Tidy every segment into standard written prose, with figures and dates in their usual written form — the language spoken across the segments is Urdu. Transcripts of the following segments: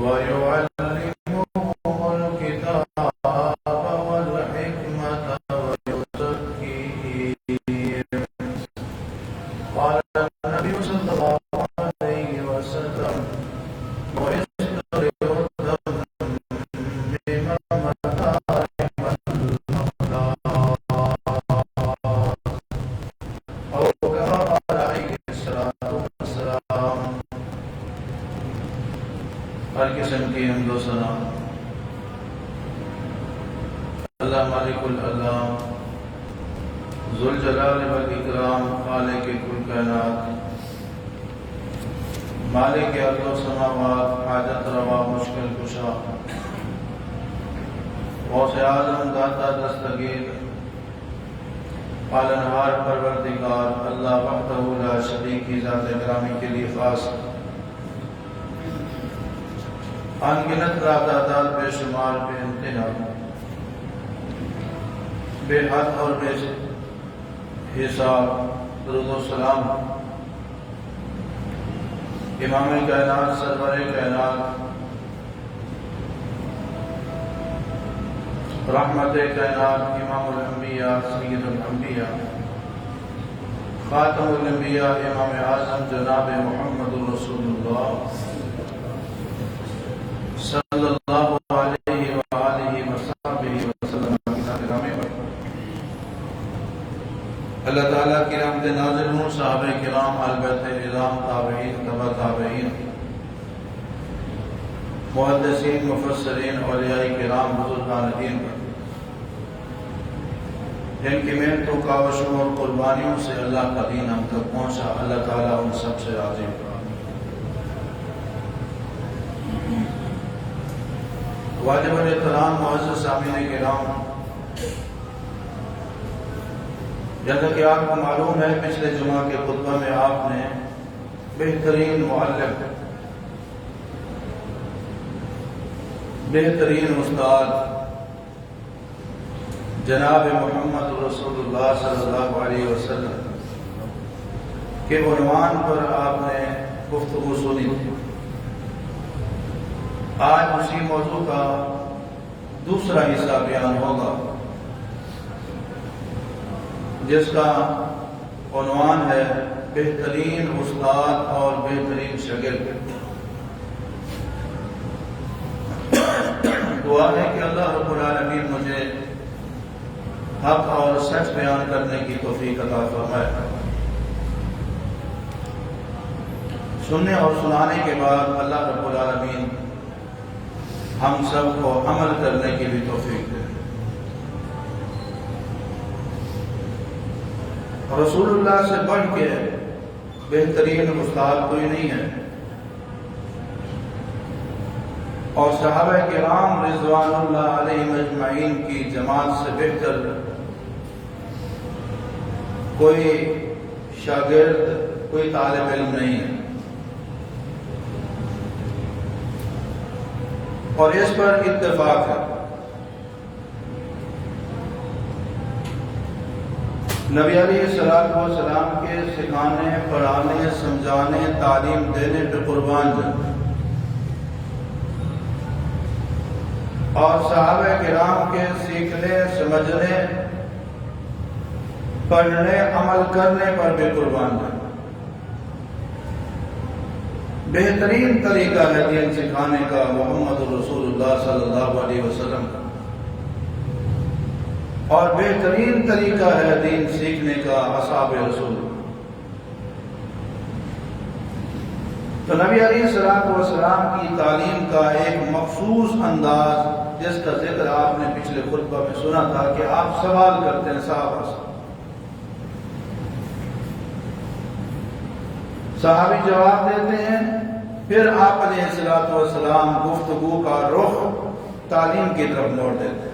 ويعلمهم الكتاب والحكمة ويزكيهم. قال النبي صلى الله عليه وسلم: ويستغفرهم بما مكارم الأخلاق، أو كما قال عليه الصلاة والسلام. ہر قسم کی حمد و ثنا اللہ مالک العلام ذوالجلال والاکرام، خالق کل کائنات، مالک ارض و سماوات، حاجت روا مشکل کشا، غوث اعظم داتا دستگیر، پالنہار پروردگار اللہ وحدہ لا شریک کی ذات گرامی کے لیے خاص انگنت تعداد بے شمار بے انتہا بے حد اور بے حساب درود و سلام امام کائنات سرور کائنات رحمت کائنات امام الانبیاء سید الانبیاء خاتم الانبیاء امام اعظم جناب محمد رسول اللہ صلی اللہ علیہ وآلہ وصحبہ وسلم. اللہ تعالیٰ کی رحمت نازل ہوں صحابہ کرام، اہل بیت اعظام، تابعین، تبع تابعین، محدثین، مفسرین، اولیاء کرام، بزرگان دین پر، جن کی محنتوں کاوشوں اور قربانیوں سے اللہ کا دین ہم تک پہنچا. اللہ تعالیٰ ان سب سے راضی ہو. واجب الاحترام معزز سامعین کرام، جیسا کہ آپ کو معلوم ہے پچھلے جمعہ کے خطبہ میں آپ نے بہترین معلم، بہترین استاد جناب محمد رسول اللہ صلی اللہ علیہ وسلم کے عنوان پر آپ نے گفتگو سنی تھی. آج اسی موضوع کا دوسرا حصہ بیان ہوگا جس کا عنوان ہے بہترین استاد اور بہترین شاگرد. دعا ہے کہ اللہ رب العالمین مجھے حق اور سچ بیان کرنے کی توفیق عطا فرمائے. سننے اور سنانے کے بعد اللہ رب العالمین ہم سب کو عمل کرنے کی بھی توفیق دے. رسول اللہ سے بڑھ کے بہترین استاد کوئی نہیں ہے، اور صحابہ کرام رضوان اللہ علیہم اجمعین کی جماعت سے بہتر کوئی شاگرد، کوئی طالب علم نہیں ہے. اور اس پر اتفاق ہے. نبی علیہ السلام کے سکھانے، پڑھانے، سمجھانے، تعلیم دینے پہ قربان جائیں، اور صحابہ کرام کے سیکھنے، سمجھنے، پڑھنے، عمل کرنے پر بھی قربان جائیں. بہترین طریقہ ہے دین سکھانے کا محمد رسول اللہ صلی اللہ علیہ وسلم کا، اور بہترین طریقہ ہے دین سیکھنے کا اصحاب رسول. تو نبی علیہ السلام کی تعلیم کا ایک مخصوص انداز جس کا ذکر آپ نے پچھلے خطبہ میں سنا تھا کہ آپ سوال کرتے ہیں صحابہ سے، صحابی جواب دیتے ہیں، پھر آپ علیہ السلام گفتگو کا رخ تعلیم کی طرف موڑ دیتے ہیں.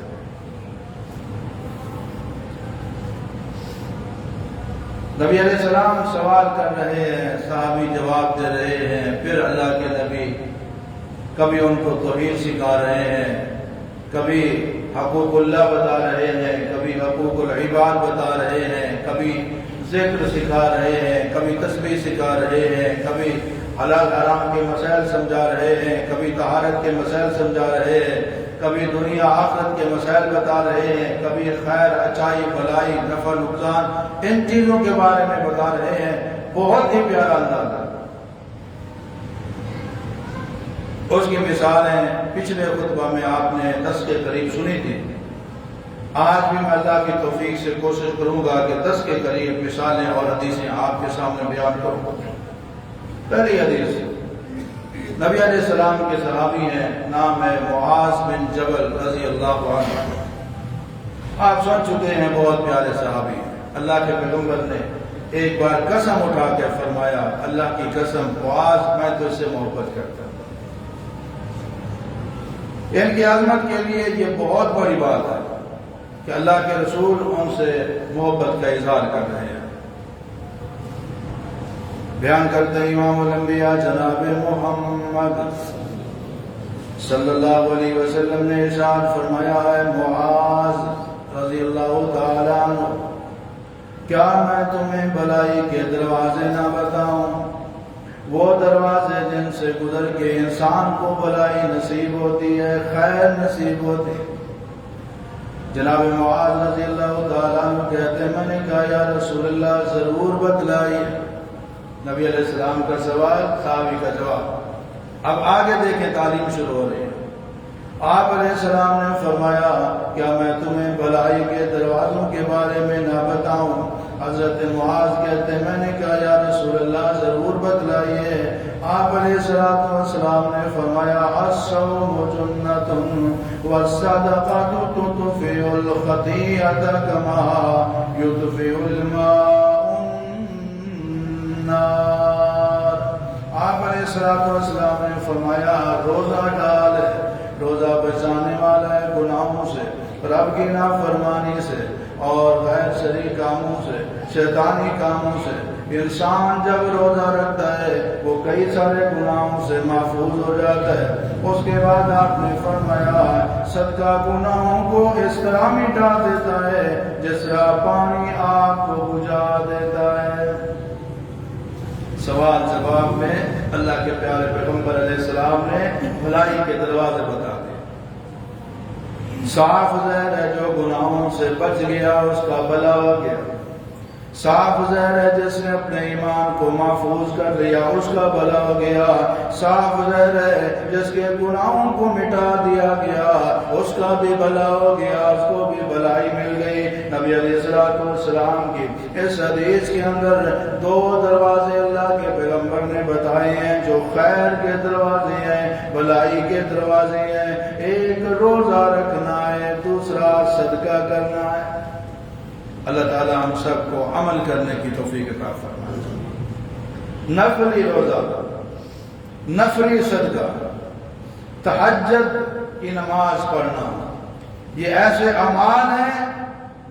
نبی علیہ السلام سوال کر رہے ہیں، صحابی جواب دے رہے ہیں، پھر اللہ کے نبی کبھی ان کو توحید سکھا رہے ہیں، کبھی حقوق اللہ بتا رہے ہیں، کبھی حقوق العباد بتا رہے ہیں، کبھی ذکر سکھا رہے ہیں، کبھی تسبیح سکھا رہے ہیں، کبھی حلال حرام کے مسائل سمجھا رہے ہیں، کبھی طہارت کے مسائل سمجھا رہے ہیں، کبھی دنیا آخرت کے مسائل بتا رہے ہیں، کبھی خیر اچائی بلائی نفع نقصان ان چیزوں کے بارے میں بتا رہے ہیں۔ بہت ہی پیارا انداز ہے۔ اس کی مثالیں پچھلے خطبہ میں آپ نے 10 کے قریب سنی تھی۔ آج بھی میں اللہ کی توفیق سے کوشش کروں گا کہ 10 کے قریب مثالیں اور حدیثیں آپ کے سامنے بیان کروں۔ پہلی حدیث نبی علیہ السلام کے صحابی ہیں، نام ہے معاذ بن جبل رضی اللہ عنہ۔ آپ سن چکے ہیں، بہت پیارے صحابی ہیں۔ اللہ کے پیغمبر نے ایک بار قسم اٹھا کے فرمایا، اللہ کی قسم معاذ میں تو اس سے محبت کرتا ہوں۔ ان کی عظمت کے لیے یہ بہت بڑی بات ہے کہ اللہ کے رسول ان سے محبت کا اظہار کر رہے ہیں۔ بیان کرتے ہیں امام الانبیاء جناب محمد صلی اللہ علیہ وسلم نے ارشاد فرمایا ہے، معاذ رضی اللہ تعالیٰ عنہ، کیا میں تمہیں بھلائی کے دروازے نہ بتاؤں؟ وہ دروازے جن سے گزر کے انسان کو بھلائی نصیب ہوتی ہے، خیر نصیب ہوتی ہے۔ جناب معاذ رضی اللہ تعالیٰ عنہ کہتے ہیں، میں نے کہا یا رسول اللہ ضرور بتلائیے۔ نبی علیہ السلام کا سوال، صحابی کا جواب۔ اب آگے دیکھیں، تعلیم شروع ہو رہی ہے۔ آپ علیہ السلام نے فرمایا، کیا میں تمہیں بھلائی کے دروازوں کے بارے میں نہ بتاؤں؟ حضرت معاذ کہتے ہیں، میں نے کہا یا رسول اللہ ضرور بتلائیے۔ آپ علیہ السلام نے فرمایا، الصوم جنۃ والصدقۃ تطفئ الخطیئۃ کما یطفئ الماء النار۔ آپ علیہ السلام نے فرمایا، روزہ ڈال ہے، روزہ بچانے والا ہے گناہوں سے، رب کی نافرمانی سے اور غیر شرعی کاموں سے، شیطانی کاموں سے۔ انسان جب روزہ رکھتا ہے وہ کئی سارے گناہوں سے محفوظ ہو جاتا ہے۔ اس کے بعد آپ نے فرمایا، صدقہ گناہوں کو اس طرح مٹا دیتا ہے جس طرح پانی آگ کو بجھا دیتا ہے۔ سوال جواب میں اللہ کے پیارے پیغمبر علیہ السلام نے بھلائی کے دروازے بتا دیے۔ صاف ظاہر ہے جو گناہوں سے بچ گیا اس کا بھلا ہو گیا۔ صاف ظاہر ہے جس نے اپنے ایمان کو محفوظ کر لیا اس کا بھلا ہو گیا۔ صاف ظاہر ہے جس کے گناہوں کو مٹا دیا گیا اس کا بھی بھلا ہو گیا، اس کو بھی بھلائی مل گئی۔ نبی علیہ السلام کی اس حدیث کے اندر 2 دروازے اللہ کے پیغمبر نے بتائے ہیں جو خیر کے دروازے ہیں، بھلائی کے دروازے ہیں۔ ایک روزہ رکھنا ہے، دوسرا صدقہ کرنا ہے۔ اللہ تعالی ہم سب کو عمل کرنے کی توفیق عطا فرمائے۔ نفلی روزہ، نفلی صدقہ، تہجد کی نماز پڑھنا، یہ ایسے اعمال ہیں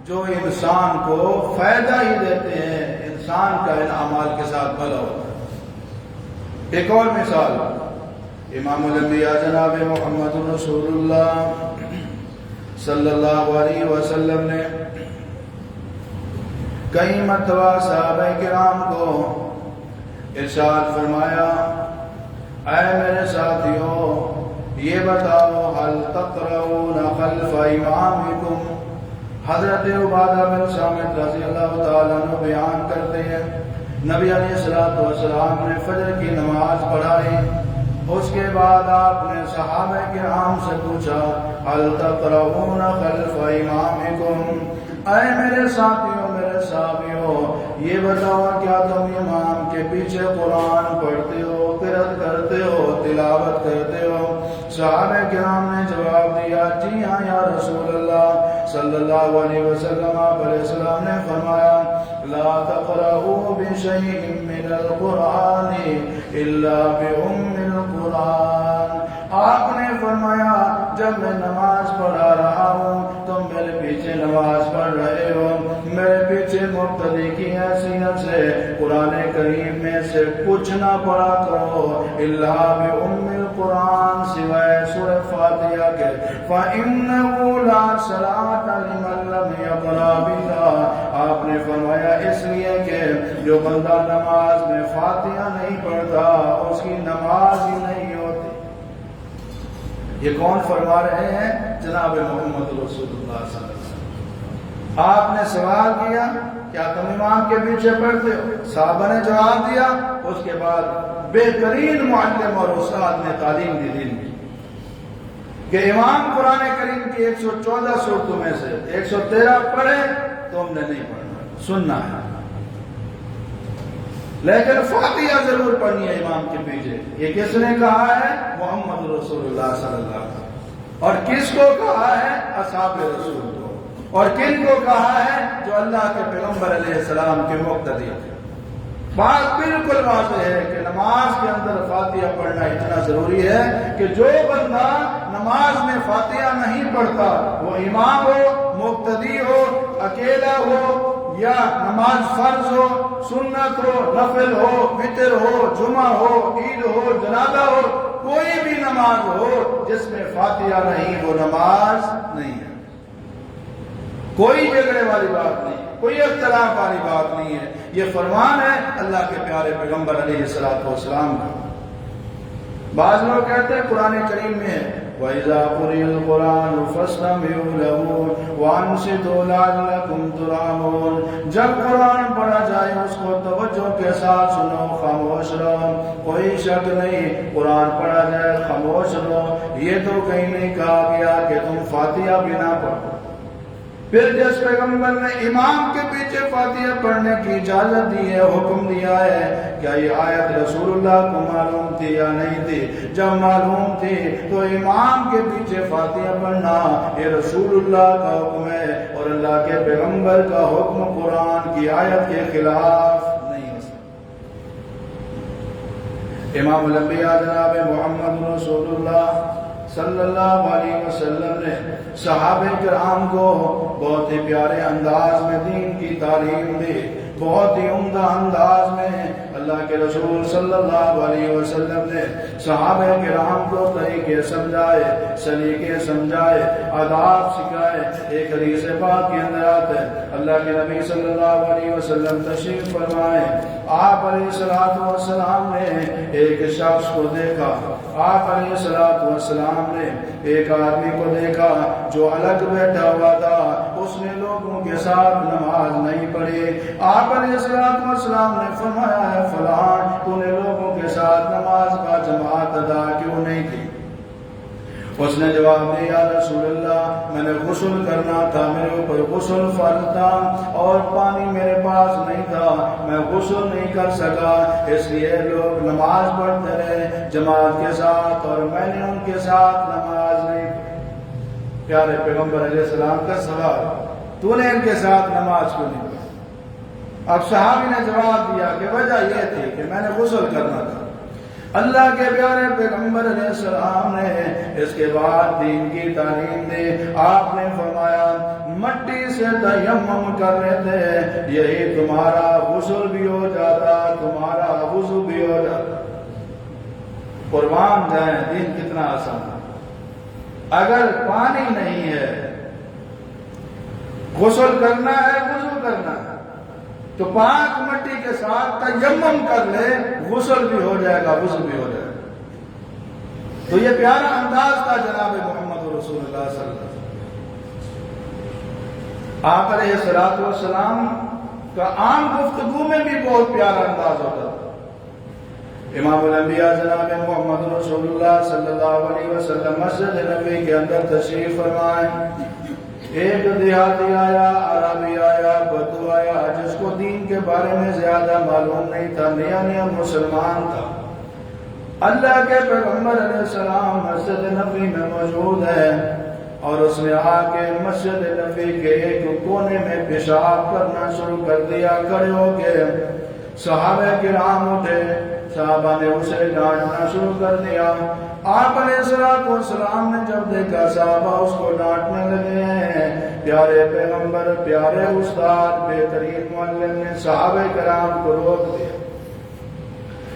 جو انسان کو فائدہ ہی دیتے ہیں، انسان کا ان اعمال کے ساتھ بھلا ہوتا ہے۔ ایک اور مثال، امام الانبیاء جناب محمد رسول اللہ صلی اللہ علیہ وسلم نے کئی مرتبہ صحابہ کرام کو ارشاد فرمایا، اے میرے ساتھیوں یہ بتاؤ، حل تقرؤون خلف امامکم؟ حضرت عبادہ بن صامت رضی اللہ تعالیٰ عنہ بیان کرتے ہیں، نبی علیہ السلام نے فجر کی نماز پڑھائی، اس کے بعد آپ نے صحابہ کرام سے پوچھا، حل تقرؤون خلف امامکم؟ اے میرے ساتھیوں، میرے صحابیوں، یہ بتاؤ کیا تم امام کے پیچھے قرآن پڑھتے ہو، قرأت کرتے ہو، تلاوت کرتے ہو؟ صحابہ کرام نے جواب دیا، جی ہاں یا رسول اللہ صلی اللہ علیہ وسلم۔ آپ علیہ السلام نے فرمایا، لا تقرؤوا بشیء من القرآن الا بأم القرآن۔ آپ نے فرمایا، جب میں نماز پڑھا رہا ہوں تم میرے پیچھے نماز پڑھ رہے ہو، میرے پیچھے مقتدی کی حیثیت سے قرآن کریم میں سے کچھ نہ پڑھا کرو الا بأم القرآن سوائے سورہ فاتحہ کے فإنه لا صلاة لمن لم يقرأ بها آپ نے فرمایا اس لیے کہ جو بندہ نماز میں فاتحہ نہیں پڑھتا اس کی نماز ہی نہیں ہوتی۔ یہ کون فرما رہے ہیں؟ جناب محمد رسول اللہ صلی اللہ علیہ وسلم۔ آپ نے سوال کیا کیا تم امام کے پیچھے پڑھتے ہو؟ صحابہ نے جواب دیا، اس کے بعد بہترین معلم اور استاد نے تعلیم دی دین کی کہ امام قرآن کریم کی 114 سورتوں میں سے 113 پڑھے تم نے نہیں پڑھنا، سننا ہے، لیکن فاتحہ ضرور پڑھنی ہے امام کے پیچھے۔ یہ کس نے کہا ہے؟ محمد رسول اللہ صلی اللہ علیہ وسلم۔ اور کس کو کہا ہے؟ اصحاب رسول کو۔ اور کن کو کہا ہے؟ جو اللہ کے پیغمبر علیہ السلام کے مقتدی تھے۔ بات بالکل واضح ہے کہ نماز کے اندر فاتحہ پڑھنا اتنا ضروری ہے کہ جو بندہ نماز میں فاتحہ نہیں پڑھتا، وہ امام ہو، مقتدی ہو، اکیلا ہو، یا نماز فرض ہو، سنت ہو، نفل ہو، وتر ہو، جمعہ ہو، عید ہو، جنازہ ہو، کوئی بھی نماز ہو جس میں فاتحہ نہیں وہ نماز نہیں ہے۔ کوئی جھگڑے والی بات نہیں، کوئی اختلاف والی بات نہیں ہے، یہ فرمان ہے اللہ کے پیارے پیغمبر علیہ السلام کا۔ بعض لوگ کہتے ہیں قرآن کریم میں وَإِذَا قُرِئَ الْقُرْآنُ فَاسْتَمِعُوا لَهُ وَأَنصِتُوا لَعَلَّكُمْ تُرْحَمُونَ۔ جب قرآن پڑھا جائے اس کو توجہ کے ساتھ سنو، خاموش رہو، کوئی شک نہیں قرآن پڑھا جائے خاموش رہو، یہ تو کہیں نہیں کہا گیا کہ تم فاتحہ بھی نہ پڑھو۔ پھر جس پیغمبر نے امام کے پیچھے فاتحہ پڑھنے کی اجازت دی ہے، حکم دیا ہے، کیا یہ آیت رسول اللہ کو معلوم تھی یا نہیں تھی؟ جب معلوم تھی تو امام کے پیچھے فاتحہ پڑھنا یہ رسول اللہ کا حکم ہے، اور اللہ کے پیغمبر کا حکم قرآن کی آیت کے خلاف نہیں ہو سکتا۔ امام الانبیاء جناب محمد رسول اللہ صلی اللہ علیہ وسلم نے صحابہ کرام کو بہت ہی پیارے انداز میں دین کی تعلیم دی، بہت ہی عمدہ انداز میں اللہ کے رسول صلی اللہ علیہ وسلم نے صحابہ کرام کو طریقے سمجھائے، سلیقے سمجھائے، آداب سکھائے۔ ایک حدیث پاک کے اندر آتا ہے اللہ کے نبی صلی اللہ علیہ وسلم تشریف فرمائے، آپ علیہ السلام نے ایک شخص کو دیکھا، آپ علیہ السلام نے ایک آدمی کو دیکھا جو الگ بیٹھا ہوا تھا، اس نے لوگوں کے ساتھ نماز نہیں پڑھی۔ آپ علیہ السلام نے فرمایا ہے فلاں تو نے لوگوں کے ساتھ نماز کا جماعت ادا کیوں نہیں کی؟ اس نے جواب دیا یا رسول اللہ میں نے غسل کرنا تھا، میرے اوپر غسل فرض تھا اور پانی میرے پاس نہیں تھا، میں غسل نہیں کر سکا، اس لیے لوگ نماز پڑھتے رہے جماعت کے ساتھ اور میں نے ان کے ساتھ نماز نہیں پڑھی۔ پیارے پیغمبر علیہ السلام کا سوال، تو نے ان کے ساتھ نماز کیوں نہیں پڑھی؟ اب صحابی نے جواب دیا کہ وجہ یہ تھی کہ میں نے غسل کرنا تھا۔ اللہ کے پیارے پیغمبر علیہ السلام نے اس کے بعد دین کی تعلیم دی۔ آپ نے فرمایا مٹی سے تیمم کر لیتے، یہی تمہارا غسل بھی ہو جاتا، تمہارا وضو بھی ہو جاتا۔ قربان جائیں دین کتنا آسان ہے۔ اگر پانی نہیں ہے، غسل کرنا ہے، وضو کرنا ہے، تو پاک مٹی کے ساتھ تیمم کر لے، غسل بھی ہو جائے گا، وضو بھی ہو جائے گا۔ تو یہ پیارا انداز تھا جناب محمد رسول اللہ صلی اللہ علیہ وسلم۔ آپ علیہ السلام کا عام گفتگو میں بھی بہت پیارا انداز ہوتا تھا۔ امام الانبیاء جناب محمد رسول اللہ صلی اللہ علیہ وسلم مسجد نبوی کے اندر تشریف فرمائے، ایک دیہاتی آیا، عربی آیا، بدو آیا، جس کو دین کے بارے میں زیادہ معلوم نہیں تھا، نیا نیا مسلمان تھا۔ اللہ کے پیغمبر علیہ السلام مسجد نبوی میں موجود ہے اور اس نے آ کے مسجد نبوی کے ایک کونے میں پیشاب کرنا شروع کر دیا۔ کھڑے ہو کے صحابہ کرام اٹھے، صحابہ نے اسے ڈانٹنا شروع کر دیا۔ آپ علیہ السلام نے جب دیکھا صحابہ اس کو ڈانٹنے لگے ہیں، پیارے پیغمبر، پیارے استاد، بہترین معلم نے صحابہ کرام کو روک دیا،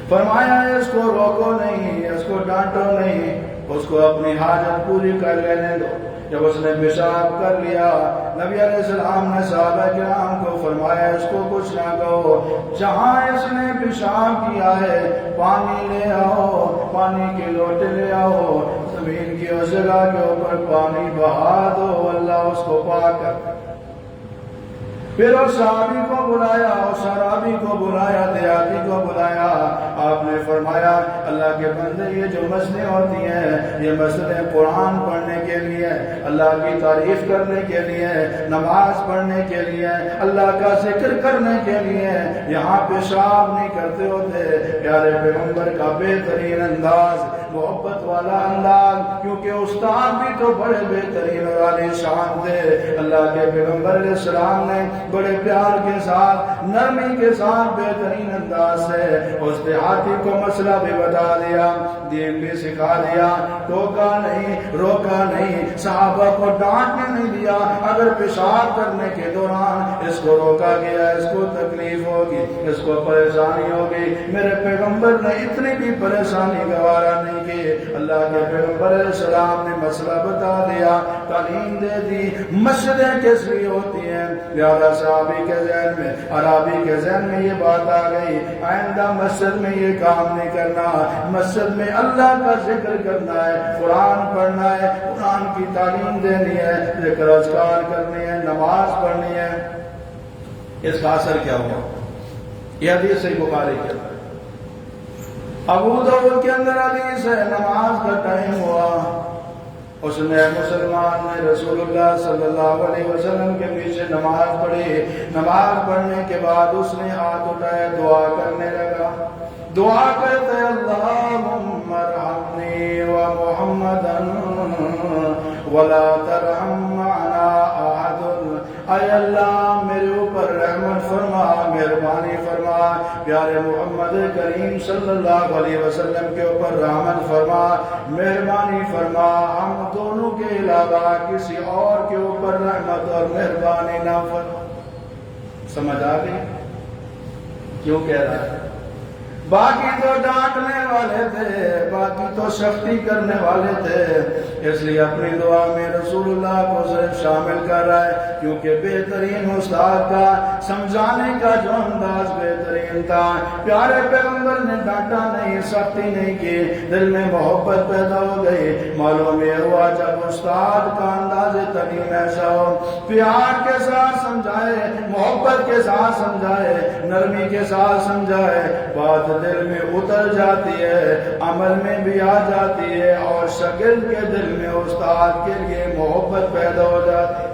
فرمایا اس کو روکو نہیں، اس کو ڈانٹو نہیں، اس کو اپنی حاجت پوری کر لینے دو۔ جب اس نے پیشاب کر لیا، نبی علیہ السلام نے صحابہ کرام کو فرمایا اس کو کچھ نہ کہو، جہاں اس نے پیشاب کیا ہے پانی لے آؤ، پانی کے لوٹے لے آؤ، زمین کی اس جگہ کے اوپر پانی بہا دو، اللہ اس کو پاک کر۔ پھر اس صحابی کو بلایا، اس عرابی کو بلایا، دیہاتی کو بلایا، آپ نے فرمایا اللہ کے بندے یہ جو مسجدیں ہوتی ہیں یہ مسجدیں قرآن پڑھنے کے لیے، اللہ کی تعریف کرنے کے لیے، نماز پڑھنے کے لیے، اللہ کا ذکر کرنے کے لیے، یہاں پیشاب نہیں کرتے ہوتے۔ پیارے پیغمبر کا بہترین انداز، محبت والا انداز، کیونکہ استاد بھی تو بڑے بہترین اور عالی شان تھے۔ اللہ کے پیغمبر علیہ السلام نے بڑے پیار کے ساتھ، نرمی کے ساتھ، بہترین انداز سے اس دیہاتی کو مسئلہ بھی بتا دیا، دین بھی سکھا دیا، ٹوکا نہیں، روکا نہیں، صحابہ کو ڈانٹنے نہیں دیا۔ اگر پیشاب کرنے کے دوران اس کو روکا گیا، اس کو تکلیف ہوگی، اس کو پریشانی ہوگی، میرے پیغمبر نے اتنی بھی پریشانی گوارا نہیں کی۔ اللہ کے پیغمبر علیہ السلام نے مسئلہ بتا دیا، تعلیم دے دی، مسجدیں کس لیے ہوتی ہیں۔ لہذا صحابی کے ذہن میں، عرابی کے ذہن میں یہ بات آ گئی، آئندہ مسجد میں یہ کام نہیں کرنا، مسجد میں اللہ کا ذکر کرنا ہے، قرآن پڑھنا ہے، قرآن کی تعلیم دینی ہے، ذکر اذکار کرنی ہے، نماز پڑھنی ہے۔ اس کا اثر کیا ہوا؟ یہ حدیث صحیح بخاری کے اندر، ابو داؤد کے اندر حدیث ہے، نماز کا ٹائم ہوا، اس نے مسلمان نے رسول اللہ صلی اللہ علیہ وسلم کے پیچھے نماز پڑھی۔ نماز پڑھنے کے بعد اس نے ہاتھ اٹھائے، دعا کرنے لگا، دعا کرتے اللہم ارحمنی و محمدا ولا ترحم معنا احد، اے اللہ میرے اوپر رحمت فرما، مہربانی فرما، پیارے محمد کریم صلی اللہ علیہ وسلم کے اوپر رحمت فرما، مہربانی فرما، ہم دونوں کے علاوہ کسی اور کے اوپر رحمت اور مہربانی نہ فرما۔ سمجھ آ گئی کیوں کہہ رہا ہے؟ باقی تو ڈانٹنے والے تھے، باقی تو سختی کرنے والے تھے، اس لیے اپنی دعا میں رسول اللہ کو صرف شامل کر رہا ہے، کیونکہ بہترین استاد کا سمجھانے کا جو انداز بہترین تھا۔ پیارے پیغمبر نے ڈانٹا نہیں، سختی نہیں کی، دل میں محبت پیدا ہو گئی۔ معلوم یہ ہوا جب استاد کا انداز تعلیم ایسا ہو، پیار کے ساتھ سمجھائے، محبت کے ساتھ سمجھائے، نرمی کے ساتھ سمجھائے، بات دل میں اتر جاتی ہے، عمل میں بھی آ جاتی ہے، اور شاگرد کے دل میں استاد کے لیے محبت پیدا ہو جاتی ہے۔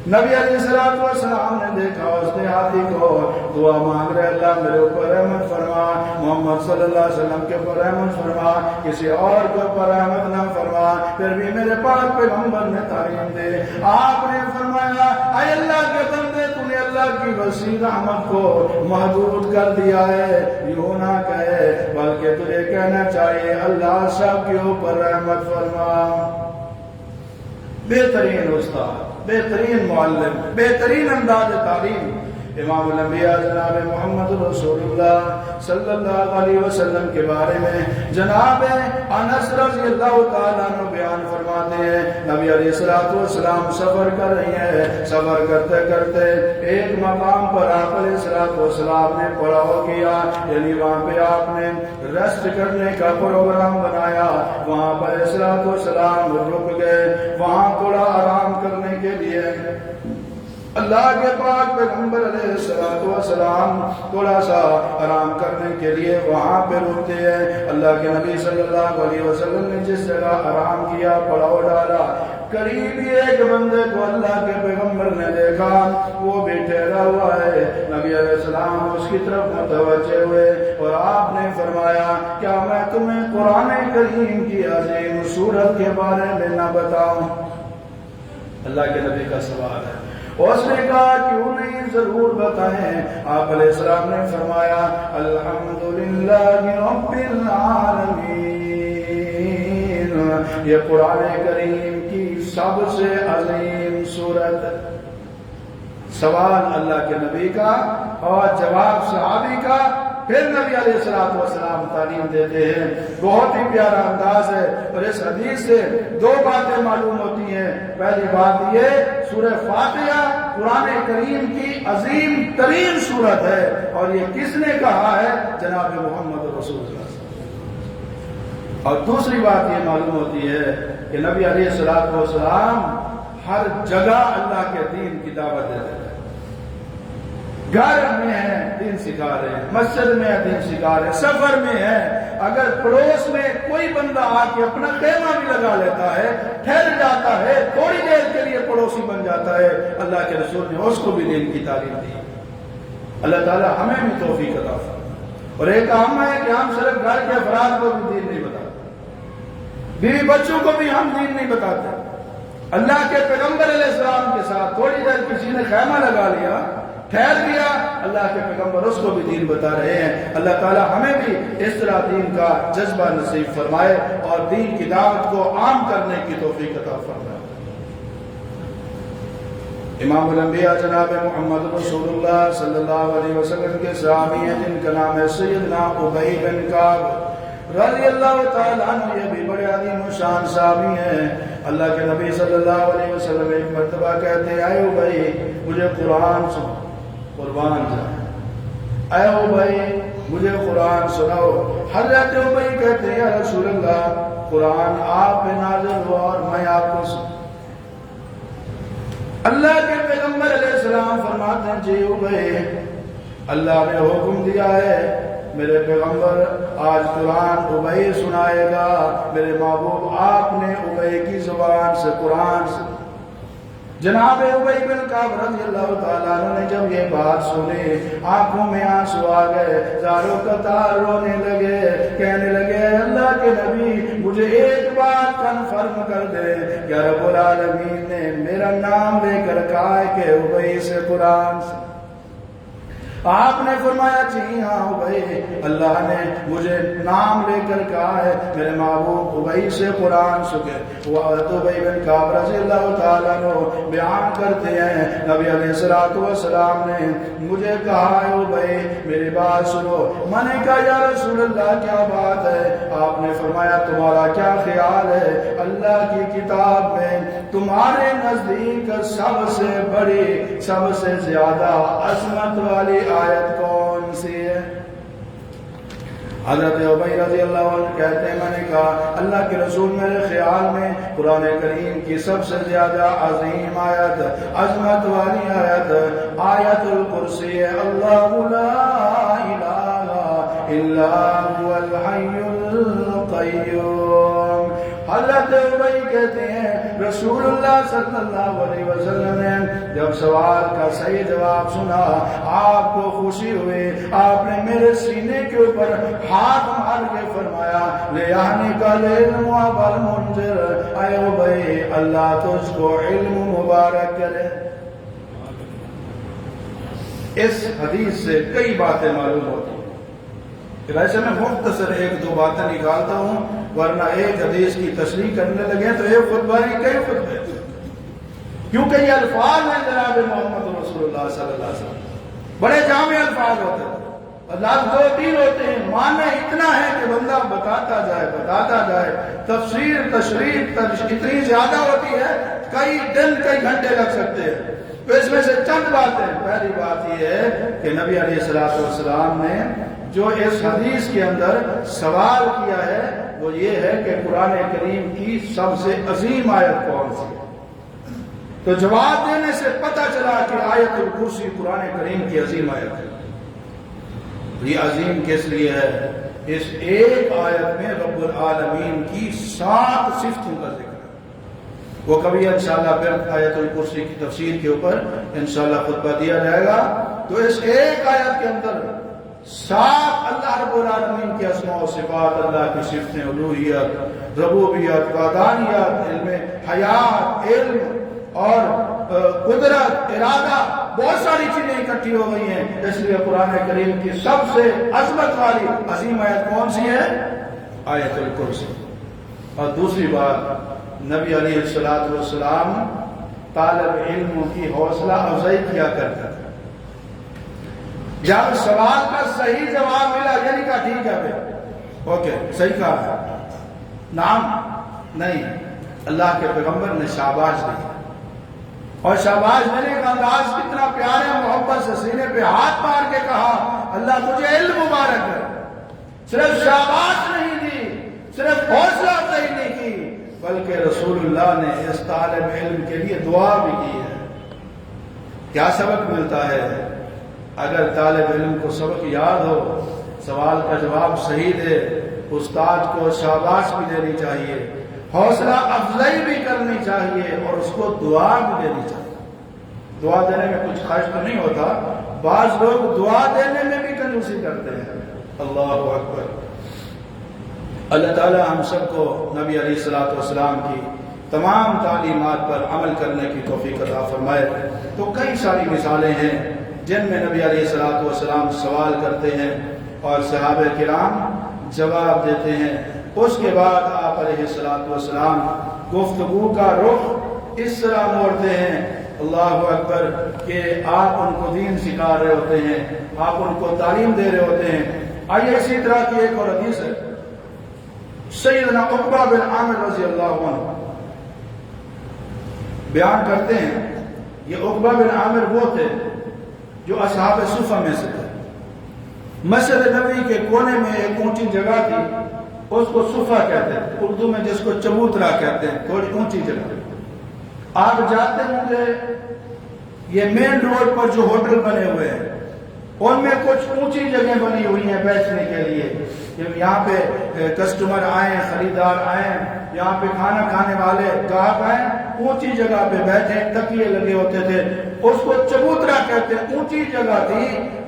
نبی علیہ السلام نے دیکھا اس دیہاتی کو دعا مانگ رہے، اللہ میرے اوپر رحمت فرما، محمد صلی اللہ علیہ وسلم کے اوپر رحمت فرما، کسی اور کے اوپر رحمت نہ فرما۔ پھر بھی میرے پاک پیغمبر نے تعلیم دے، آپ نے فرمایا اے اللہ کے بندے، تو نے اللہ کی وسیع رحمت کو محدود کر دیا ہے، یوں نہ کہے بلکہ تجھے کہنا چاہیے اللہ سب کے اوپر رحمت فرما۔ بہترین استاد، بہترین معلم، بہترین انداز تعلیم، امام الانبیاء جناب محمد رسول اللہ صلی اللہ علیہ وسلم کے بارے میں جناب انس رضی اللہ تعالیٰ عنہ بیان فرماتے ہیں، نبی علیہ السلام سفر کر رہی ہیں، سفر کرتے کرتے ایک مقام پر آپ علیہ السلام نے پڑاؤ کیا، یعنی وہاں پہ آپ نے ریسٹ کرنے کا پروگرام بنایا، وہاں پر علیہ السلام رک گئے، وہاں تھوڑا آرام کرنے کے لیے اللہ کے پاک پیغمبر علیہ السلام تھوڑا سا آرام کرنے کے لیے وہاں پہ رکتے ہیں۔ اللہ کے نبی صلی اللہ علیہ وسلم نے جس جگہ آرام کیا، پڑاؤ ڈالا، قریب ہی ایک بندے کو اللہ کے پیغمبر نے دیکھا، وہ بھی ٹھہرا ہوا ہے۔ نبی علیہ السلام اس کی طرف متوجہ ہوئے اور آپ نے فرمایا کیا میں تمہیں قرآن کریم کی عظیم سورت کے بارے میں نہ بتاؤں؟ اللہ کے نبی کا سوال ہے، اس نے کہا کیوں نہیں ضرور بتائیں. آپ علیہ السلام نے فرمایا الحمدللہ رب العالمین. یہ قرآن کریم کی سب سے عظیم سورت. سوال اللہ کے نبی کا اور جواب صحابی کا. پھر نبی علیہ السلام تعلیم دیتے ہیں. بہت ہی پیارا انداز ہے. اور اس حدیث سے دو باتیں معلوم ہوتی ہیں. پہلی بات یہ سورہ فاتحہ قرآن کریم کی عظیم ترین سورت ہے. اور یہ کس نے کہا ہے؟ جناب محمد رسول اللہ. اور دوسری بات یہ معلوم ہوتی ہے کہ نبی علیہ السلام ہر جگہ اللہ کے دین کی دعوت دیتے ہیں. گھر میں ہے دین سکھا رہے ہیں, مسجد میں ہے دین سکھا رہے ہیں, سفر میں ہے. اگر پڑوس میں کوئی بندہ آ کے اپنا خیمہ بھی لگا لیتا ہے, ٹھہر جاتا ہے, تھوڑی دیر کے لیے پڑوسی بن جاتا ہے, اللہ کے رسول نے اس کو بھی دین کی تعلیم دی. اللہ تعالیٰ ہمیں بھی توفیق عطا فرمائے. اور ایک عام ہے کہ ہم صرف گھر کے افراد کو بھی دین نہیں بتاتے, بیوی بچوں کو بھی ہم دین نہیں بتاتے. اللہ کے پیغمبر علیہ السلام کے ساتھ تھوڑی دیر کسی نے خیمہ لگا لیا, ٹھہر گیا, اللہ کے پیغمبر اس کو بھی دین بتا رہے ہیں. اللہ تعالیٰ ہمیں بھی اس طرح دین کا جذبہ نصیب فرمائے اور دین کی دعوت کو عام کرنے کی توفیق عطا فرمائے. امام الانبیاء جناب محمد رسول اللہ صلی اللہ علیہ وسلم کے صحابی ہیں جن کا نام ہے سیدنا ابی بن کعب رضی اللہ تعالیٰ عنہ. یہ بھی بڑے عظیم و شان صحابی ہیں. اللہ کے نبی صلی اللہ علیہ وسلم ایک مرتبہ کہتے ہیں اے ابی مجھے قرآن سنو, قربان جائے, اے ابی مجھے قرآن سناؤ. حضرت ابی کہتے ہیں یا رسول اللہ قرآن آپ پہ نازل ہوا اور میں آپ کو سنوں. اللہ کے پیغمبر علیہ السلام فرماتے ہیں جی ابی اللہ نے حکم دیا ہے میرے پیغمبر آج قرآن ابی سنائے گا. میرے محبوب آپ نے ابی کی زبان سے قرآن سے. جناب ابی بن کعب رضی اللہ تعالیٰ عنہ نے جب یہ بات سنی آنکھوں میں آنسو آ گئے, زاروں قطار رونے لگے, کہنے لگے اللہ کے نبی مجھے ایک بات کنفرم کر دے کہ رب العالمین نے میرا نام لے کر کہا ہے کہ ابی سے قرآن سے. آپ نے فرمایا جی ہاں ابی اللہ نے مجھے نام لے کر کہا ہے میرے محبوب ابی سے قرآن سکے. وہ ابی بن کعب رضی اللہ تعالیٰ عنہ بیان کرتے ہیں نبی علیہ السلام نے مجھے کہا ہے ابی میری بات سنو. میں نے کہا یا رسول اللہ کیا بات ہے؟ آپ نے فرمایا تمہارا کیا خیال ہے اللہ کی کتاب میں تمہارے نزدیک سب سے بڑی سب سے زیادہ عظمت والی آیت کون سی ہے؟ حضرت ابی رضی اللہ عنہ کہتے ہیں میں نے کہا اللہ کے رسول میرے خیال میں قرآن کریم کی سب سے زیادہ عظیم آیت عظمت والی آیت آیت الکرسی ہے. اللہ لا الہ الا هو الحی القیوم. حضرت ابی کہتے ہیں رسول اللہ صلی اللہ علیہ وسلم نے جب سوال کا صحیح جواب سنا آپ کو خوشی ہوئی. آپ نے میرے سینے کے اوپر ہاتھ مار کے فرمایا لیانی کا علم ابل منذر. اے ابی اللہ تجھ کو علم مبارک کرے. اس حدیث سے کئی باتیں معلوم ہوتی ہیں. ویسے میں مختصر ایک دو باتیں نکالتا ہوں ورنہ ایک حدیث کی تشریح کرنے لگے تو ایک خطبہ نہیں کئی خطبے, کیونکہ یہ الفاظ ہیں جناب محمد رسول اللہ صلی اللہ علیہ وسلم بڑے جامع الفاظ ہوتے ہیں. لفظ دو تین ہوتے ہیں, معنی اتنا ہے کہ بندہ بتاتا جائے. تفسیر تشریح اتنی زیادہ ہوتی ہے کئی دن کئی گھنٹے لگ سکتے ہیں. تو اس میں سے چند باتیں. پہلی بات یہ ہے کہ نبی علیہ السلام نے جو اس حدیث کے اندر سوال کیا ہے وہ یہ ہے کہ قرآن کریم کی سب سے عظیم آیت کون سی ہے. تو جواب دینے سے پتہ چلا کہ آیت الکرسی قرآن کریم کی عظیم آیت ہے. یہ عظیم کس لیے ہے؟ اس ایک آیت میں رب العالمین کی 7 صفتوں کا ذکر ہے. وہ کبھی انشاءاللہ پھر آیت الکرسی کی تفسیر کے اوپر انشاءاللہ خطبہ دیا جائے گا. تو اس ایک آیت کے اندر 7 اللہ رب العالمین کے اسماء و صفات, اللہ کی صفتیں, الوہیت, ربوبیت, وحدانیت, علم حیات, علم اور قدرت، ارادہ، بہت ساری چیزیں اکٹھی ہو گئی ہیں. اس لیے قرآن کریم کی سب سے عظمت والی عظیم آیت کون سی ہے؟ آیت الکرسی. اور دوسری بات، نبی علیہ السلام طالب علموں کی حوصلہ افزائی کیا کرتا تھا. جب سوال کا صحیح جواب ملا یعنی کہا ٹھیک ہے پھر اوکے صحیح کہا ہے، نام نہیں، اللہ کے پیغمبر نے شاباش دی. اور شاباش دینے کا انداز کتنا پیارا، محبت سے سینے پہ ہاتھ مار کے کہا اللہ تجھے علم مبارک ہے. صرف شاباش نہیں دی، صرف حوصلہ افزائی نہیں کی، بلکہ رسول اللہ نے اس طالب علم کے لیے دعا بھی کی ہے. کیا سبق ملتا ہے؟ اگر طالب علم کو سبق یاد ہو، سوال کا جواب صحیح دے، استاد کو شاباش بھی دینی چاہیے، حوصلہ افزائی بھی کرنی چاہیے، اور اس کو دعا بھی دینی چاہیے. دعا دینے میں کچھ خرچ تو نہیں ہوتا، بعض لوگ دعا دینے میں بھی کنجوسی کرتے ہیں. اللہ اکبر. اللہ تعالی ہم سب کو نبی علیہ السلام کی تمام تعلیمات پر عمل کرنے کی توفیق عطا فرمائے. تو کئی ساری مثالیں ہیں جن میں نبی علیہ السلام سوال کرتے ہیں اور صحابہ کرام جواب دیتے ہیں. اس کے بعد آپ علیہ السلام گفتگو کا رخ اس طرح موڑتے ہیں، اللہ اکبر، کہ آپ ان کو دین سکھا رہے ہوتے ہیں، آپ ان کو تعلیم دے رہے ہوتے ہیں. آئیے اسی طرح کی ایک اور حدیث ہے. سیدنا عقبہ بن عامر رضی اللہ عنہ بیان کرتے ہیں، یہ عقبہ بن عامر وہ تھے جو اصحاب صفہ میں سے تھے. مسجد نبوی کے کونے میں ایک اونچی جگہ تھی، اس کو صفہ کہتے ہیں، اردو میں جس کو چبوترا کہتے ہیں، تھوڑی اونچی جگہ. آپ جاتے ہوں گے، یہ مین روڈ پر جو ہوٹل بنے ہوئے ہیں ان میں کچھ اونچی جگہیں بنی ہوئی ہیں بیٹھنے کے لیے. یہاں پہ کسٹمر آئیں، خریدار آئیں، یہاں پہ کھانا کھانے والے گاہک آئیں، اونچی جگہ پہ بیٹھے، تکیے لگے ہوتے تھے، اس کو چبوترا کہتے ہیں. اونچی جگہ تھی،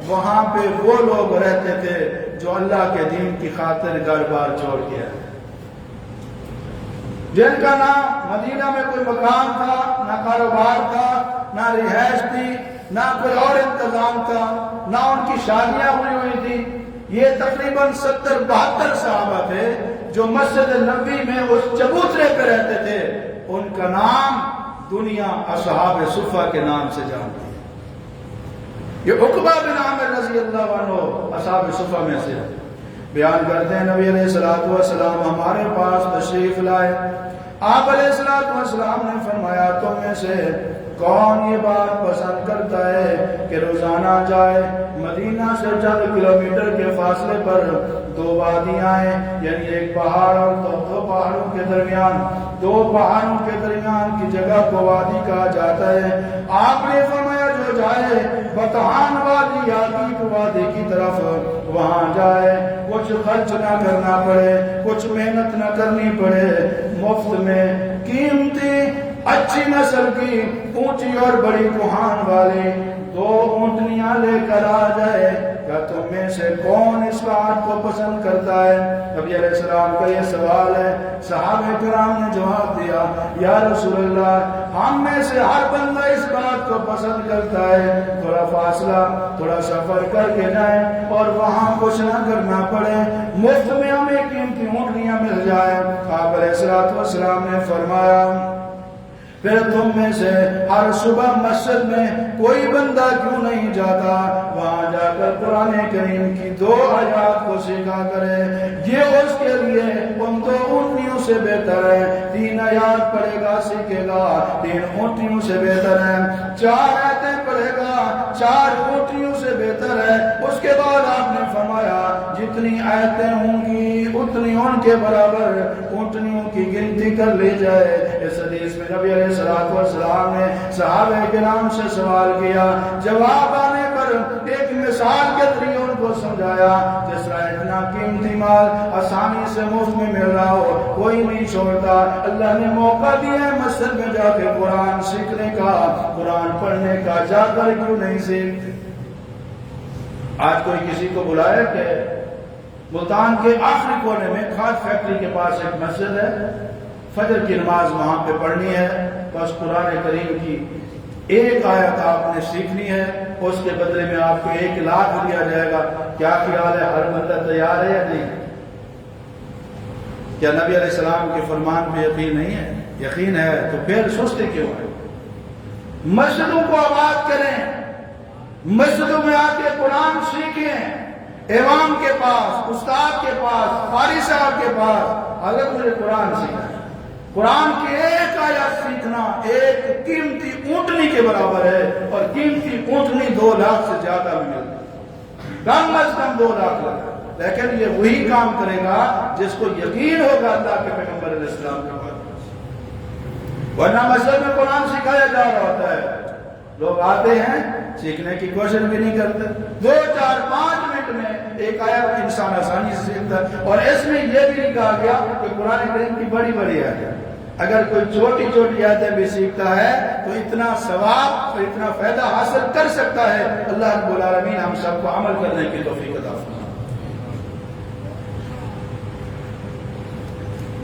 وہاں پہ وہ لوگ رہتے تھے جو اللہ کے دین کی خاطر گھر بار چھوڑ کے آئے، جن کا نہ مدینہ میں کوئی مقام تھا، نہ کاروبار تھا، نہ رہائش تھی، نہ کوئی اور انتظام تھا، نہ ان کی شادیاں ہوئی تھی. یہ تقریباً 70-72 صحابہ تھے جو مسجد نبوی میں اس چبوترے پہ رہتے تھے. ان کا نام دنیا اصحاب صفہ کے نام سے جانتی ہے. یہ عقبہ بن عامر رضی اللہ عنہ اصحاب صفہ میں سے بیان کرتے ہیں، نبی علیہ السلام ہمارے پاس تشریف لائے. آپ علیہ السلام نے فرمایا تم میں سے کون یہ بات پسند کرتا ہے کہ روزانہ جائے مدینہ سے چند کلومیٹر کے فاصلے پر دو وادیاں ہیں، یعنی ایک پہاڑ اور دو پہاڑوں کے درمیان، دو پہاڑوں کے درمیان کی جگہ کو وادی کہا جاتا ہے. آپ نے فرمایا جو جائے بطحان وادی یا عتیق وادی کی طرف، وہاں جائے، کچھ خرچ نہ کرنا پڑے، کچھ محنت نہ کرنی پڑے، مفت میں قیمتی اچھی نسل کی اونچی اور بڑی کوہان والی 2 اونٹنیاں لے کر آ جائے. کیا تم میں سے کون اس بات کو پسند کرتا ہے؟ نبی علیہ السلام کا یہ سوال ہے. صحابہ کرام نے جواب دیا یا رسول اللہ ہم میں سے ہر بندہ اس بات کو پسند کرتا ہے تھوڑا فاصلہ، تھوڑا سفر کر کے جائیں اور وہاں کچھ نہ کرنا پڑے، مفت میں ہمیں قیمتی اونٹنیاں مل جائیں. آپ علیہ السلام نے فرمایا پھر تم میں سے ہر صبح مسجد میں کوئی بندہ کیوں نہیں جاتا وہاں جا کر قرآن کریم کی 2 آیات کو سیکھا کرے. یہ اس کے لیے ان 2 اونٹنیوں سے بہتر ہے. 3 آیات پڑھے گا سیکھے گا 3 اونٹنیوں سے بہتر ہے. 4 آیتیں پڑھے گا 4 اونٹنیوں سے بہتر ہے. اس کے بعد آپ نے فرمایا جتنی آیتیں ہوں گی اتنی ان کے برابر اونٹنیوں کی گنتی کر لی جائے. اس حدیث میں نبی علیہ السلام نے صحابہ کرام سے سوال کیا، جواب آنے پر ایک مثال کے ذریعے ان کو سمجھایا جس طرح اتنا قیمتی مال آسانی سے مفت میں مل رہا ہو کوئی نہیں چھوڑتا. اللہ نے موقع دیا ہے مسجد میں جا کے قرآن سیکھنے کا، قرآن پڑھنے کا، جا کر کیوں نہیں سیکھتے؟ آج کوئی کسی کو بلائے کہ ملتان کے آخری کونے میں کھاد فیکٹری کے پاس ایک مسجد ہے، فجر کی نماز وہاں پہ پڑھنی ہے، بس قرآن کریم کی ایک آیت آپ نے سیکھنی ہے، اس کے بدلے میں آپ کو 1 لاکھ دیا جائے گا۔ کیا خیال ہے، ہر بندہ تیار ہے یا نہیں؟ کیا نبی علیہ السلام کے فرمان پہ یقین نہیں ہے؟ یقین ہے تو پھر سستی کیوں ہے؟ مسجدوں کو آباد کریں، مسجدوں میں آ کے قرآن سیکھیں، امام کے پاس، استاد کے پاس، قاری صاحب کے پاس، اگر مجھے قرآن سیکھنا ہے، قرآن کی ایک آیت سیکھنا ایک قیمتی اونٹنی کے برابر ہے، اور قیمتی اونٹنی 2 لاکھ سے زیادہ میں ملتی ہے، کم از کم 2 لاکھ لگا۔ لیکن یہ وہی کام کرے گا جس کو یقین ہوگا اللہ کے پیغمبر علیہ السلام کے بارے میں۔ ورنہ مسجد میں قرآن سکھایا جا رہا ہوتا ہے، لوگ آتے ہیں سیکھنے کی کوشش بھی نہیں کرتے، 2 4 5 منٹ میں ایک آیت انسان آسانی سے سیکھتا ہے۔ اور اس میں یہ بھی نہیں کہا گیا کہ قرآن کریم کی بڑی بڑی آیتیں، اگر کوئی چھوٹی چھوٹی آیتیں بھی سیکھتا ہے تو اتنا ثواب اور اتنا فائدہ حاصل کر سکتا ہے۔ اللہ رب العالمین ہم سب کو عمل کرنے کی توفیق عطا فرمائے۔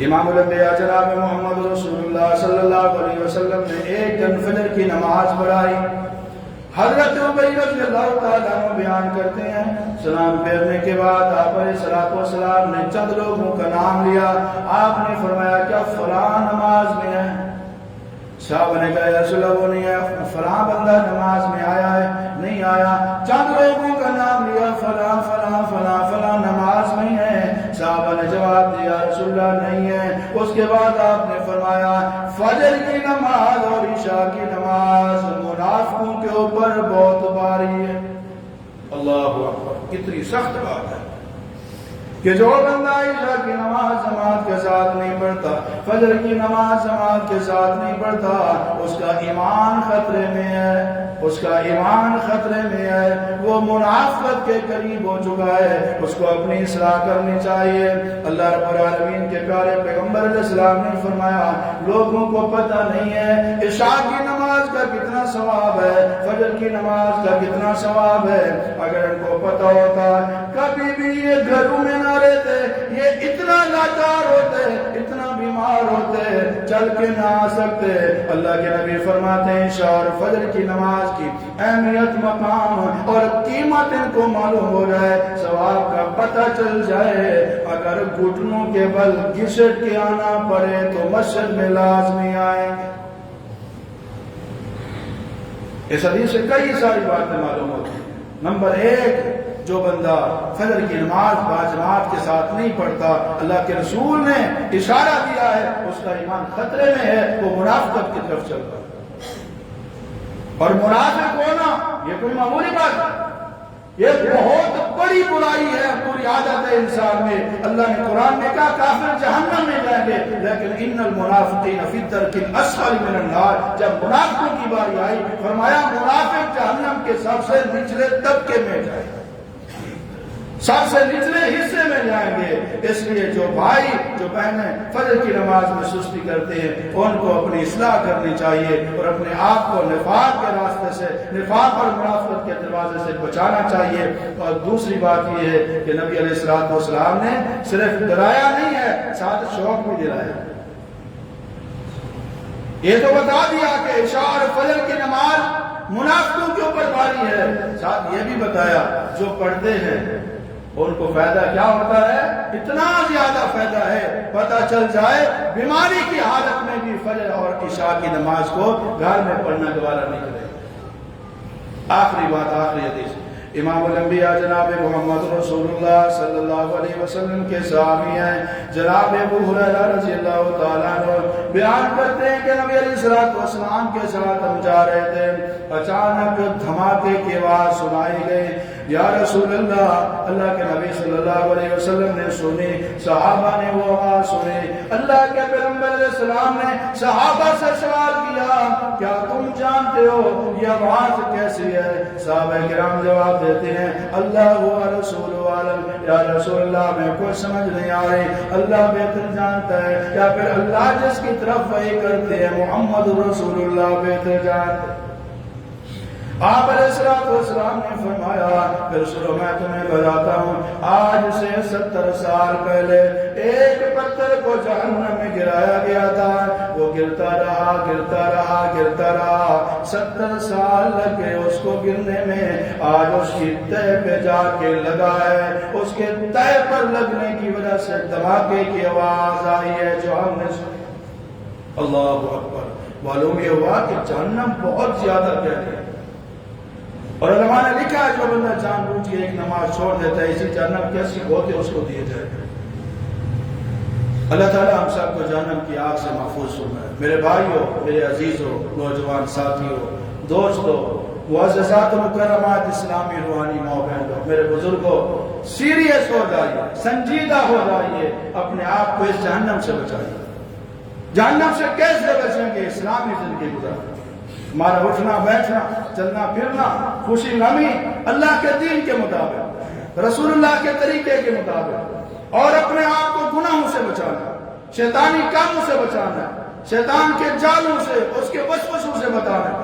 امام الانبیاء جناب محمد رسول اللہ صلی اللہ علیہ وسلم نے ایک دن فجر کی نماز پڑھائی۔ حضرت ابی رضی اللہ تعالیٰ عنہ بیان کرتے ہیں، سلام پھیرنے کے بعد آپ علیہ الصلوۃ والسلام نے چند لوگوں کا نام لیا۔ آپ نے فرمایا کیا فلاں نماز میں ہے؟ صحابہ نے کہا یا رسول اللہ وہ نہیں ہے۔ فلاں بندہ نماز میں آیا ہے؟ نہیں آیا۔ چند لوگوں کا نام لیا، فلاں فلاں فلاں فلاں نماز میں ہے۔ صحابہ نے جواب دیا رسول اللہ نہیں ہے۔ اس کے بعد آپ نے فرمایا فجر کی نماز اور عشاء کی نماز منافقوں کے اوپر بہت بھاری ہے۔ اللہ اکبر، کتنی سخت بات ہے کہ جو بندہ عشاء کی نماز جماعت کے ساتھ نہیں پڑھتا، فجر کی نماز جماعت کے ساتھ نہیں پڑھتا، اس کا ایمان خطرے میں ہے، اس کا ایمان خطرے میں ہے، وہ منافقت کے قریب ہو چکا ہے، اس کو اپنی اصلاح کرنی چاہیے۔ اللہ رب العالمین کے پیارے پیغمبر علیہ السلام نے فرمایا لوگوں کو پتہ نہیں ہے عشاء کی نماز کا کتنا ثواب ہے، فجر کی نماز کا کتنا ثواب ہے۔ اگر ان کو پتہ ہوتا کبھی بھی یہ گھروں میں نہ رہتے، یہ اتنا لاچار ہوتے، اتنا بیمار ہوتے، چل کے نہ آ سکتے۔ اللہ کے نبی فرماتے ہیں عشاء اور فجر کی نماز کی اہمیت، مقام اور قیمت ان کو معلوم ہو جائے، ثواب کا پتہ چل جائے، اگر گھٹنوں کے بل گھسٹ کے آنا پڑے تو مسجد میں لازمی آئیں گے۔ اس حدیث سے کئی ساری باتیں معلوم ہوتی ہیں۔ نمبر 1، جو بندہ فجر کی نماز باجماعت کے ساتھ نہیں پڑھتا، اللہ کے رسول نے اشارہ دیا ہے اس کا ایمان خطرے میں ہے، وہ منافقت کی طرف چلتا ہے۔ اور منافق ہونا یہ کوئی معمولی بات ہے، یہ بہت بڑی برائی ہے، پوری عادت ہے انسان میں۔ اللہ نے قرآن میں کہا کافر جہنم میں جائیں گے، لیکن ان المنافقین فی الدرک الاسفل من النار، جب منافقوں کی باری آئی فرمایا منافق جہنم کے سب سے نچلے طبقے میں جائیں گے، سب سے نچلے حصے میں جائیں گے۔ اس لیے جو بھائی جو بہنیں فجر کی نماز میں سستی کرتے ہیں ان کو اپنی اصلاح کرنی چاہیے اور اپنے آپ کو نفاق کے راستے سے، نفاق اور منافقت کے دروازے سے بچانا چاہیے۔ اور دوسری بات یہ ہے کہ نبی علیہ الصلوۃ والسلام نے صرف ڈرایا نہیں ہے، ساتھ شوق بھی دلایا۔ یہ تو بتا دیا کہ عشاء اور فجر کی نماز منافقوں کے اوپر بھاری ہے، ساتھ یہ بھی بتایا جو پڑھتے ہیں ان کو فائدہ کیا ہوتا ہے، اتنا زیادہ فائدہ ہے، پتہ چل جائے بیماری کی حالت میں بھی فجر اور عشاء کی نماز کو گھر میں پڑھنا گوارا نہیں کرے۔ آخری بات، آخری حدیث، امام الانبیاء جناب محمد رسول اللہ صلی اللہ علیہ وسلم کے صحابی ہیں جناب ابو ہریرہ رضی اللہ تعالیٰ عنہ بیان کرتے ہیں کہ نبی علیہ السلام کے ساتھ ہم جا رہے تھے، اچانک دھماکے کی آواز سنائی گئی۔ یا رسول اللہ، اللہ کے نبی صلی اللہ علیہ وسلم نے سنی، صحابہ نے وہ آواز سنی۔ اللہ کے پیغمبر علیہ السلام نے صحابہ سے سوال کیا کیا تم جانتے ہو یہ آواز کیسی ہے؟ صحابہ کرام جواب دیتے ہیں اللہ و رسول عالم، یا رسول اللہ میں کوئی سمجھ نہیں آ رہی، اللہ بہتر جانتا ہے، یا پھر اللہ جس کی طرف وحی کرتے ہیں محمد رسول اللہ بہتر جانتا ہے۔ آپ علیہ السلام نے فرمایا پھر سنو میں تمہیں بتاتا ہوں، آج سے 70 سال پہلے ایک پتھر کو جہنم میں گرایا گیا تھا، وہ گرتا رہا گرتا رہا گرتا رہا، 70 سال لگے اس کو گرنے میں، آج اس کی تہ پہ جا کے لگا ہے، اس کے تہ پر لگنے کی وجہ سے دھماکے کی آواز آئی ہے جو ہم نے سنی۔ اللہ اکبر۔ معلوم یہ ہوا کہ جہنم بہت زیادہ گہری ہے، اور علماء نے لکھا ہے جو بندہ جان بوجھ کے ایک نماز چھوڑ دیتا ہے، اسی جہنم کی 80 گوتے اس کو دیے جائے گا۔ اللہ تعالیٰ ہم سب کو جہنم کی آگ سے محفوظ فرمائے۔ میرے بھائیو، میرے عزیزو، نوجوان ساتھیو، دوستو، معززات و مکرمات، اسلامی روحانی ماں بہنوں، میرے بزرگوں، سیریس ہو جائیے، سنجیدہ ہو جائیے، اپنے آپ کو اس جہنم سے بچائیے۔ جہنم سے کیسے بچیں گے؟ اسلامی زندگی گزاریں، ہمارا اٹھنا بیٹھنا، چلنا پھرنا، خوشی غمی اللہ کے دین کے مطابق، رسول اللہ کے طریقے کے مطابق، اور اپنے آپ کو گناہوں سے بچانا، شیطانی کاموں سے بچانا ہے، شیطان کے جالوں سے، اس کے وسوسوں سے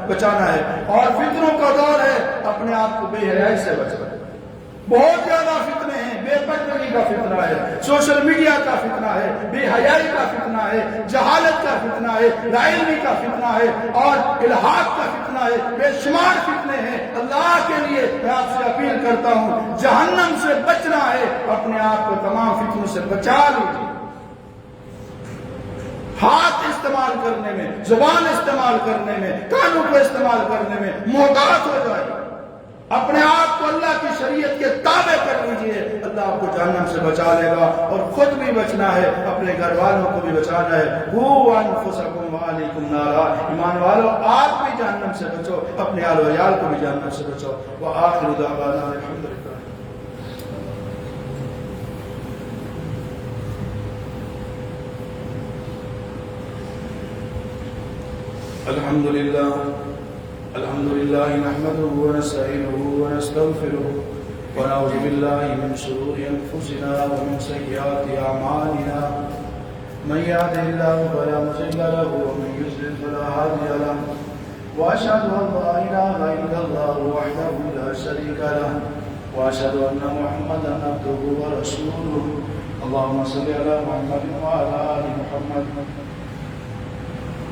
بچانا ہے، اور فتنوں کا دور ہے، اپنے آپ کو بے حیائی سے بچانا ہے۔ بہت زیادہ فتنے ہیں، بے پردگی کا فتنہ ہے، سوشل میڈیا کا فتنہ ہے، بے حیائی کا فتنہ ہے، جہالت کا فتنہ ہے، لا علمی کا فتنہ ہے، اور الحاد کا فتنہ ہے، بے شمار فتنے ہیں۔ اللہ کے لیے میں آپ سے اپیل کرتا ہوں، جہنم سے بچنا ہے، اپنے آپ کو تمام فتنوں سے بچا لیجیے۔ ہاتھ استعمال کرنے میں، زبان استعمال کرنے میں، کانوں کو استعمال کرنے میں محتاط ہو جائے، اپنے آپ کو اللہ کی شریعت کے تابع کر لیجئے، اللہ آپ کو جہنم سے بچا لے گا، اور خود بھی بچنا ہے، اپنے گھر والوں کو بھی بچانا ہے۔ قُوا أَنفُسَكُمْ وَأَهْلِيكُمْ نَارًا، ایمان والو آپ بھی جہنم سے بچو، اپنے اہل و عیال کو بھی جہنم سے بچو۔ وآخر دعوانا الحمدللہ۔ الحمد لله نحمده ونستعينه ونستغفره ونعوذ بالله من شرور أنفسنا ومن سيئات أعمالنا، من يهده الله فلا مضل له ومن يضلل فلا هادي له، وأشهد أن لا إله إلا الله وحده لا شريك له، وأشهد أن محمدا عبده ورسوله۔ اللهم صل على محمد وعلى آل محمد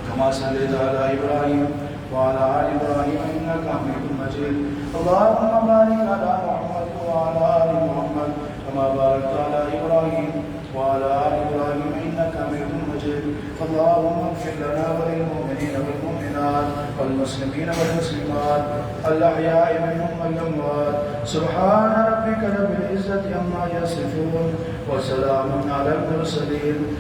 كما صليت على إبراهيم وعلى آل إبراهيم إنك حميد مجيد۔ اللهم بارك على محمد وعلى آل محمد كما باركت على إبراهيم وعلى آل إبراهيم إنك حميد مجيد۔ اللهم اغفر لنا وللمؤمنين والمؤمنات والمسلمين والمسلمات الأحياء منهم والأموات، سبحان ربك رب العزة عما يصفون وسلام على المرسلين۔